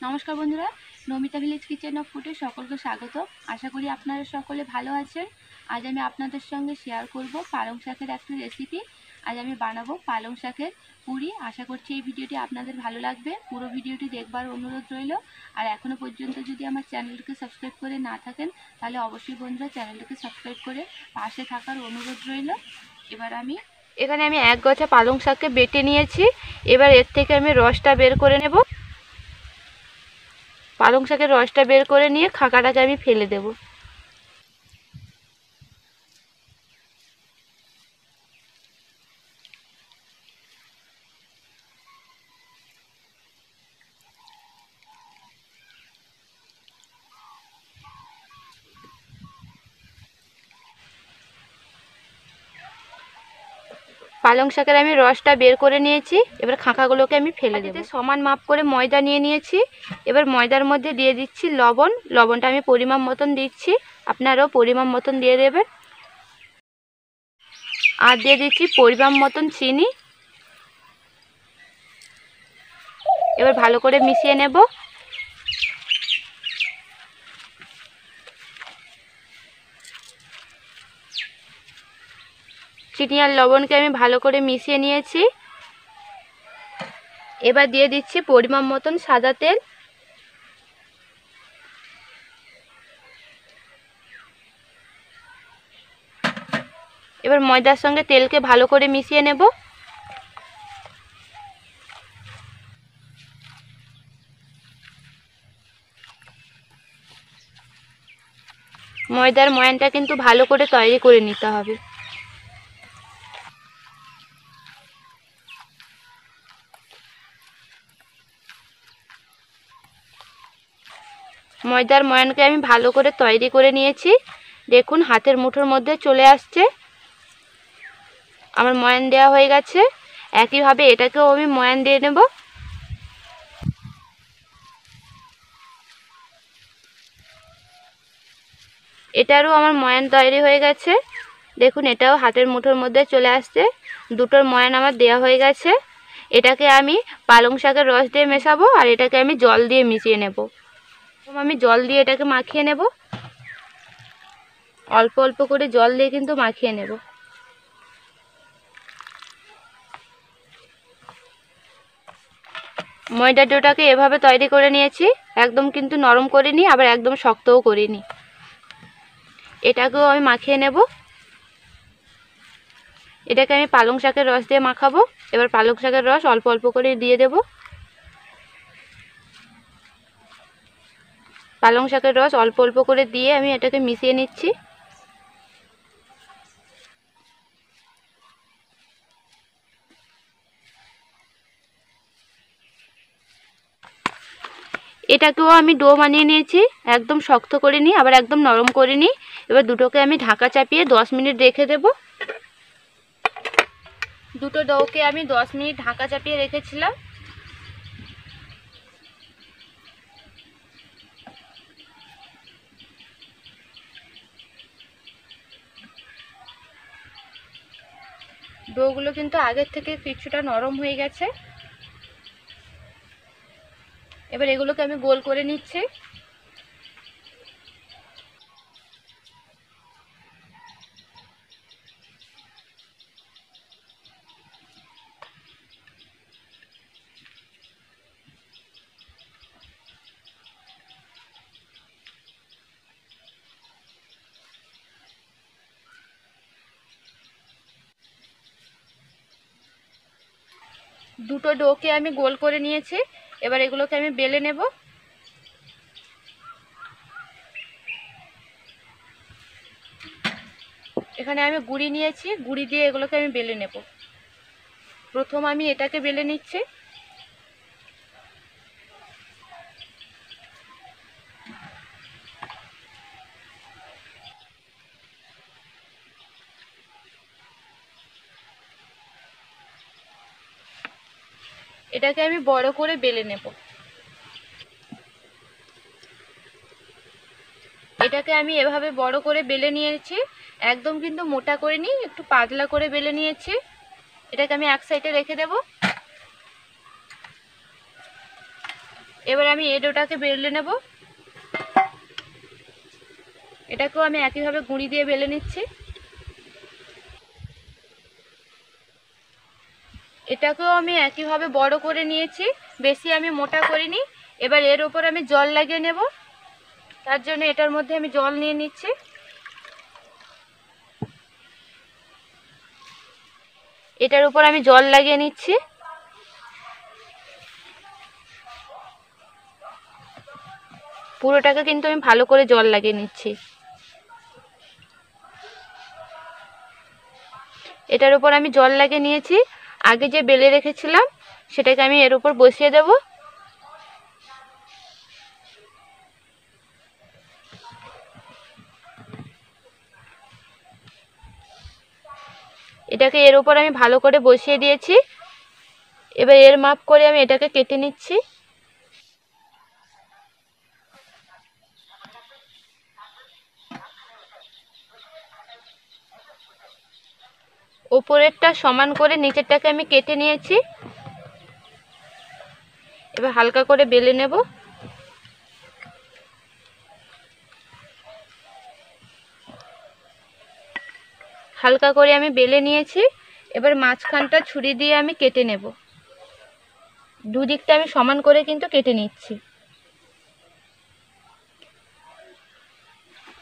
নমস্কার বন্ধুরা, Namita village kitchen of ফুডে সকলকে স্বাগত। আশা করি আপনারা সকলে ভালো আছেন। আজ আমি আপনাদের সঙ্গে শেয়ার করব পালং শাকের একটি রেসিপি। আজ আমি বানাবো পালং শাকের পুরি। আশা করছি এই ভিডিওটি আপনাদের ভালো লাগবে। পুরো ভিডিওটি দেখবার অনুরোধ রইল। আর এখনও পর্যন্ত যদি আমার চ্যানেলটিকে সাবস্ক্রাইব করে না থাকেন তাহলে অবশ্যই বন্ধুরা চ্যানেলটিকে সাবস্ক্রাইব করে পাশে থাকার অনুরোধ রইল। এবার এখানে আমি এক গছা পালং শাককে বেটে নিয়েছি। এবার এর থেকে আমি রসটা বের করে নেব। পালং শাকের রসটা বের করে নিয়ে খাকাটাকে আমি ফেলে দেব। পালং শাকের আমি রসটা বের করে নিয়েছি। এবার খাঁকাগুলোকে আমি ফেলে দেব। সমান মাপ করে ময়দা নিয়ে নিয়েছি। এবার ময়দার মধ্যে দিয়ে দিচ্ছি লবণ। লবণটা আমি পরিমাণ মতন দিচ্ছি, আপনারাও পরিমাণ মতন দিয়ে দেবেন। আর দিয়ে দিচ্ছি পরিমাণ মতন চিনি। এবার ভালো করে মিশিয়ে নেব। চিনি আর লবণকে আমি ভালো করে মিশিয়ে নিয়েছি। এবার দিয়ে দিচ্ছি পরিমাণ মতন সাদা তেল। এবার ময়দার সঙ্গে তেলকে ভালো করে মিশিয়ে নেব। ময়দার ময়ানটা কিন্তু ভালো করে তৈরি করে নিতে হবে। ময়দার ময়ানকে আমি ভালো করে তৈরি করে নিয়েছি। দেখুন হাতের মুঠোর মধ্যে চলে আসছে। আমার ময়ান দেওয়া হয়ে গেছে। একইভাবে এটাকেও আমি ময়ান দিয়ে নেব। এটারও আমার ময়ান তৈরি হয়ে গেছে। দেখুন এটাও হাতের মুঠোর মধ্যে চলে আসছে। দুটোর ময়ান আমার দেওয়া হয়ে গেছে। এটাকে আমি পালং শাকের রস দিয়ে মেশাবো আর এটাকে আমি জল দিয়ে মিশিয়ে নেব। আমি জল দিয়ে এটাকে মাখিয়ে নেব। অল্প অল্প করে জল দিয়ে কিন্তু মাখিয়ে নেব। ময়দার ডোটাকে এভাবে তৈরি করে নিয়েছি। একদম কিন্তু নরম করিনি, আবার একদম শক্তও করিনি। এটাকেও আমি মাখিয়ে নেব। এটাকে আমি পালং শাকের রস দিয়ে মাখাবো। এবার পালং শাকের রস অল্প অল্প করে দিয়ে দেব। পালং শাকের রস অল্প অল্প করে দিয়ে আমি এটাকে মিশিয়ে নিচ্ছি। এটাকেও আমি ডো বানিয়ে নিয়েছি। একদম শক্ত করিনি, আবার একদম নরম করিনি। এবার দুটোকে আমি ঢাকা চাপিয়ে 10 মিনিট রেখে দেব। দুটো ডোকে আমি 10 মিনিট ঢাকা চাপিয়ে রেখেছিলাম। ডোগুলো কিন্তু আগের থেকে কিছুটা নরম হয়ে গেছে। এবার এগুলোকে আমি গোল করে নিচ্ছি। দুটো ডোকে আমি গোল করে নিয়েছি। এবার এগুলোকে আমি বেলে নেব। এখানে আমি গুঁড়ি নিয়েছি, গুঁড়ি দিয়ে এগুলোকে আমি বেলে নেব। প্রথম আমি এটাকে বেলে নিচ্ছি। এটাকে আমি বড় করে বেলে নেব। এটাকে আমি এভাবে বড় করে বেলে নিয়েছি। একদম কিন্তু মোটা করে নিই, একটু পাতলা করে বেলে নিয়েছি। এটাকে আমি এক সাইডে রেখে দেব। এবার আমি এই ডোটাকে বেলে নেব। এটাকেও আমি একইভাবে গুঁড়ি দিয়ে বেলে নিচ্ছি। এটাকেও আমি একইভাবে বড় করে নিয়েছি, বেশি আমি মোটা করিনি। এবার এর উপর আমি জল লাগিয়ে নেব। তার জন্য এটার মধ্যে আমি জল নিয়ে নিচ্ছি। এটার উপর আমি জল লাগিয়ে নিচ্ছি। পুরোটাকে কিন্তু আমি ভালো করে জল লাগিয়ে নিচ্ছি। এটার উপর আমি জল লাগিয়ে নিয়েছি। আগে যে বেলে রেখেছিলাম সেটাকে আমি এর উপর বসিয়ে দেব। এটাকে এর উপর আমি ভালো করে বসিয়ে দিয়েছি। এবার এর মাপ করে আমি এটাকে কেটে নিচ্ছি। উপরেরটা সমান করে নিচেরটাকে আমি কেটে নিয়েছি। এবার হালকা করে বেলে নেব। হালকা করে আমি বেলে নিয়েছি। এবার মাঝখানটা ছুরি দিয়ে আমি কেটে নেব। দুদিকটা আমি সমান করে কিন্তু কেটে নিচ্ছি।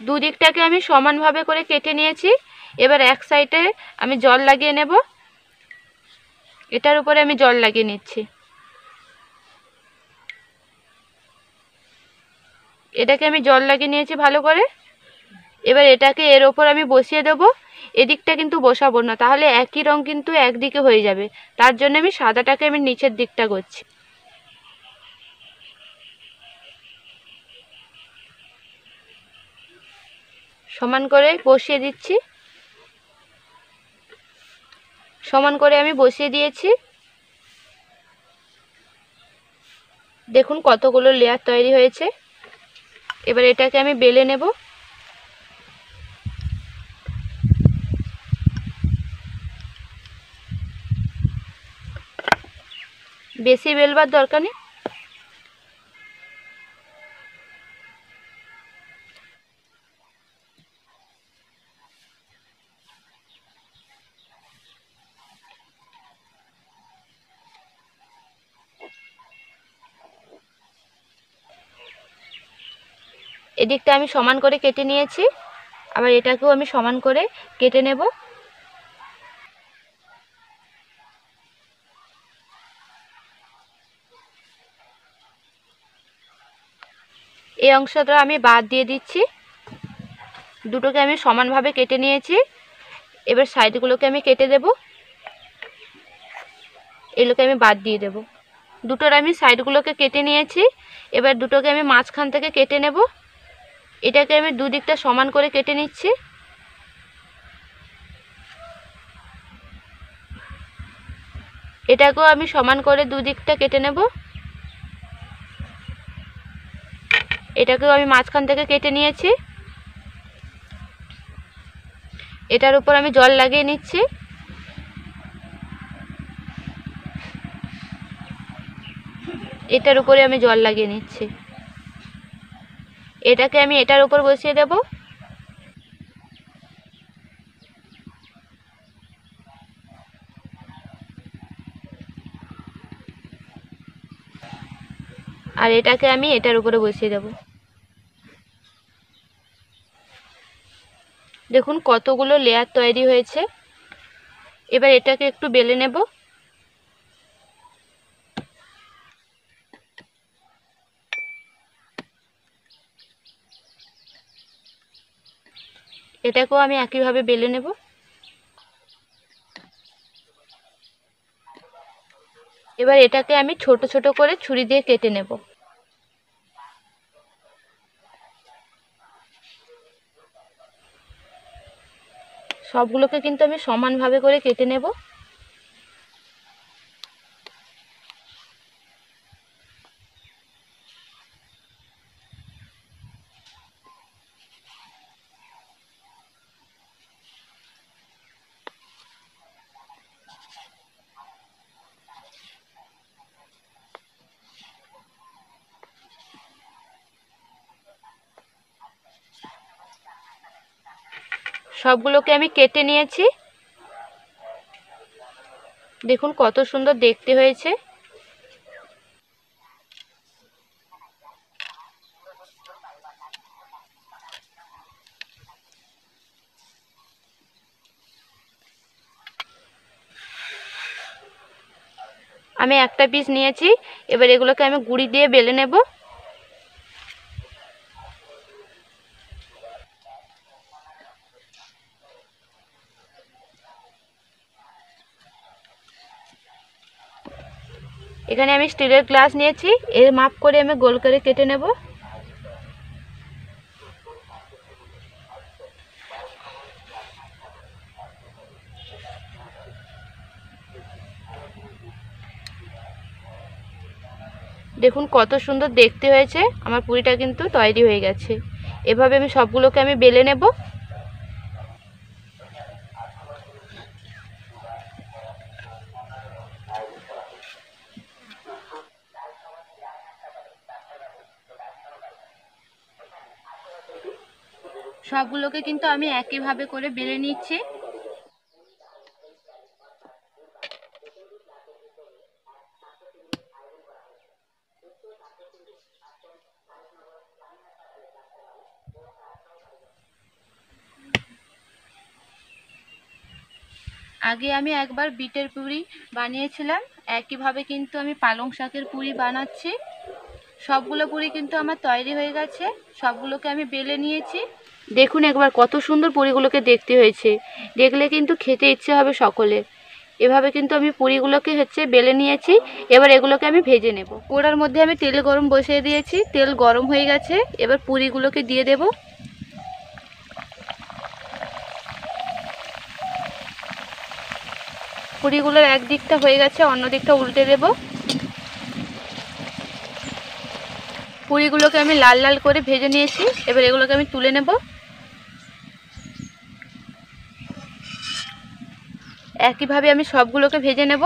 দুদিকটাকে আমি সমানভাবে করে কেটে নিয়েছি। এবার এক সাইডে আমি জল লাগিয়ে নেব। এটার উপরে আমি জল লাগিয়ে নিচ্ছি। এটাকে আমি জল লাগিয়ে নিয়েছি ভালো করে। এবার এটাকে এর ওপর আমি বসিয়ে দেব। এদিকটা কিন্তু বসাবো না, তাহলে একই রং কিন্তু একদিকে হয়ে যাবে। তার জন্য আমি সাদাটাকে আমি নিচের দিকটা করছি। সমান করে বসিয়ে দিচ্ছি। সমান করে আমি বসিয়ে দিয়েছি। দেখুন কতগুলো লেয়ার তৈরি হয়েছে। এবার এটাকে আমি বেলে নেব। বেশি বেলবার দরকার নেই। এদিকটা আমি সমান করে কেটে নিয়েছি। আবার এটাকেও আমি সমান করে কেটে নেব। এই অংশটা আমি বাদ দিয়ে দিচ্ছি। দুটোকে আমি সমানভাবে কেটে নিয়েছি। এবার সাইডগুলোকে আমি কেটে দেব। এগুলোকে আমি বাদ দিয়ে দেব। দুটোর আমি সাইডগুলোকে কেটে নিয়েছি। এবার দুটোকে আমি মাঝখান থেকে কেটে নেব। এটাকে আমি দুদিকটা সমান করে কেটে নিচ্ছি। এটাকেও আমি সমান করে দুদিকটা কেটে নেব। এটাকেও আমি মাঝখান থেকে কেটে নিয়েছি। এটার উপর আমি জল লাগিয়ে নিচ্ছি। এটার উপরে আমি জল লাগিয়ে নিচ্ছি। এটাকে আমি এটার উপর বসিয়ে দেব। আর এটাকে আমি এটার উপরে বসিয়ে দেব। দেখুন কতগুলো লেয়ার তৈরি হয়েছে। এবার এটাকে একটু বেলে নেব। এটাকেও আমি একইভাবে বেলে নেব। এবার এটাকে আমি ছোট ছোট করে ছুরি দিয়ে কেটে নেব। সবগুলোকে কিন্তু আমি সমানভাবে করে কেটে নেব। সবগুলোকে আমি কেটে নিয়েছি। দেখুন কত সুন্দর দেখতে হয়েছে। আমি একটা পিস নিয়েছি, এবার এগুলোকে আমি গুঁড়ি দিয়ে বেলে নেব। এখানে আমি স্টিলের গ্লাস নিয়েছি, এর মাপ করে আমি গোল করে কেটে নেব। দেখুন কত সুন্দর দেখতে হয়েছে। আমার পুরিটা কিন্তু তৈরি হয়ে গেছে। এভাবে আমি সবগুলোকে আমি বেলে নেব। সবগুলোকে কিন্তু আমি একইভাবে করে বেলে নিচ্ছি। আগে আমি একবার বিটের পুরি বানিয়েছিলাম, একইভাবে কিন্তু আমি পালং শাকের পুরি বানাচ্ছি। সবগুলো পুরি কিন্তু আমার তৈরি হয়ে গেছে, সবগুলোকে আমি বেলে নিয়েছি। দেখুন একবার কত সুন্দর পুরিগুলোকে দেখতে হয়েছে, দেখলে কিন্তু খেতে ইচ্ছে হবে সকলে। এভাবে কিন্তু আমি পুরিগুলোকে বেলে নিয়েছি। এবার এগুলোকে আমি ভেজে নেব। কড়ার মধ্যে আমি তেল গরম বসিয়ে দিয়েছি, তেল গরম হয়ে গেছে। এবার পুরিগুলোকে দিয়ে দেব। পুরিগুলোর এক দিকটা হয়ে গেছে, অন্য দিকটা উল্টে দেব। পুরিগুলোকে আমি লাল লাল করে ভেজে নিয়েছি, এবার এগুলোকে আমি তুলে নেব। একইভাবে আমি সবগুলোকে ভেজে নেব।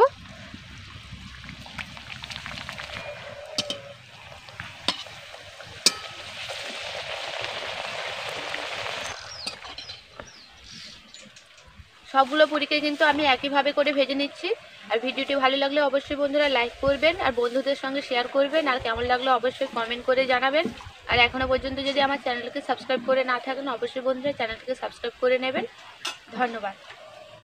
সবগুলো পুরিকে কিন্তু আমি একইভাবে করে ভেজে নিচ্ছি। আর ভিডিওটি ভালো লাগলে অবশ্যই বন্ধুরা লাইক করবেন, আর বন্ধুদের সঙ্গে শেয়ার করবেন, আর কেমন লাগলো অবশ্যই কমেন্ট করে জানাবেন। আর এখনও পর্যন্ত যদি আমার চ্যানেলকে সাবস্ক্রাইব করে না থাকেন, অবশ্যই বন্ধুরা চ্যানেলটিকে সাবস্ক্রাইব করে নেবেন। ধন্যবাদ।